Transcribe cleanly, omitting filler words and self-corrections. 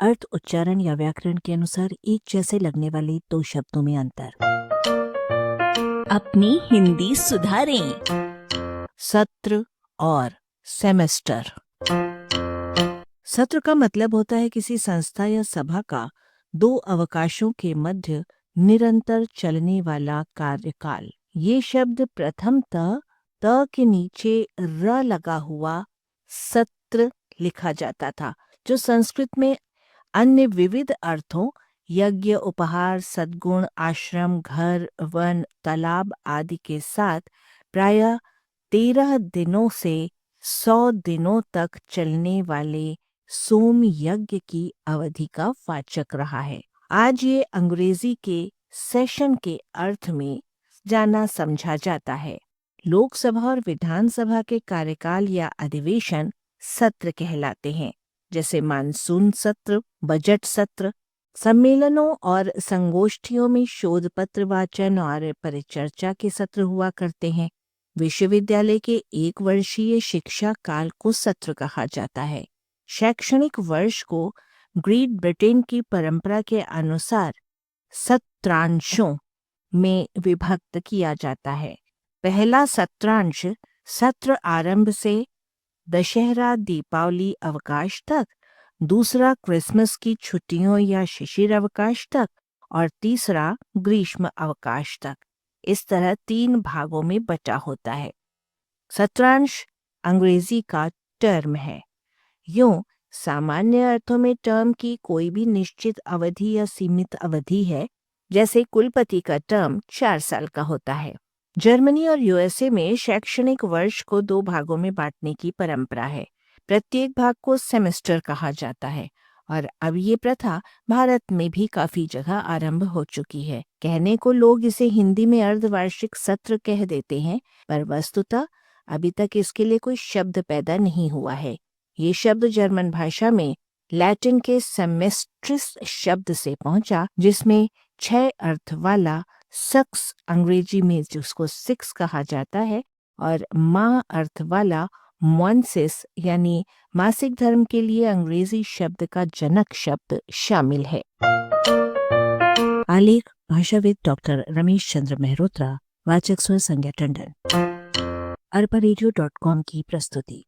अर्थ, उच्चारण या व्याकरण के अनुसार एक जैसे लगने वाले दो शब्दों में अंतर। अपनी हिंदी सुधारें। सत्र और सेमेस्टर। सत्र का मतलब होता है किसी संस्था या सभा का 2 अवकाशों के मध्य निरंतर चलने वाला कार्यकाल। ये शब्द प्रथमतः त के नीचे र लगा हुआ सत्र लिखा जाता था, जो संस्कृत में अन्य विविध अर्थों यज्ञ, उपहार, सद्गुण, आश्रम, घर, वन, तालाब आदि के साथ प्रायः 13 दिनों से 100 दिनों तक चलने वाले सोम यज्ञ की अवधि का वाचक रहा है। आज ये अंग्रेजी के सेशन के अर्थ में जाना समझा जाता है। लोकसभा और विधानसभा के कार्यकाल या अधिवेशन सत्र कहलाते हैं, जैसे मानसून सत्र, बजट सत्र। सम्मेलनों और संगोष्ठियों में शोध पत्र वाचन और परिचर्चा के सत्र हुआ करते हैं। विश्वविद्यालय के 1 वर्षीय शिक्षा काल को सत्र कहा जाता है। शैक्षणिक वर्ष को ग्रेट ब्रिटेन की परंपरा के अनुसार सत्रांशों में विभक्त किया जाता है। पहला सत्रांश सत्र आरंभ से दशहरा, दीपावली अवकाश तक, दूसरा क्रिसमस की छुट्टियों या शिशिर अवकाश तक और तीसरा ग्रीष्म अवकाश तक। इस तरह 3 भागों में बटा होता है। सत्रांश अंग्रेजी का टर्म है। यूं सामान्य अर्थों में टर्म की कोई भी निश्चित अवधि या सीमित अवधि है, जैसे कुलपति का टर्म 4 साल का होता है। जर्मनी और यूएसए में शैक्षणिक वर्ष को 2 भागों में बांटने की परंपरा है। प्रत्येक भाग को सेमेस्टर कहा जाता है और अब ये प्रथा भारत में भी काफी जगह आरंभ हो चुकी है। कहने को लोग इसे हिंदी में अर्धवार्षिक सत्र कह देते हैं, पर वस्तुतः अभी तक इसके लिए कोई शब्द पैदा नहीं हुआ है। ये शब्द जर्मन भाषा में लैटिन के सेमेस्ट्रिस शब्द से पहुंचा, जिसमें 6 अर्थ वाला सक्स, अंग्रेजी में जिसको 6 कहा जाता है, और माह अर्थ वाला मॉन्सिस यानी मासिक धर्म के लिए अंग्रेजी शब्द का जनक शब्द शामिल है। आलेख भाषाविद डॉक्टर रमेश चंद्र मेहरोत्रा, वाचक स्वर संज्ञा टंडन। arparedio.com की प्रस्तुति।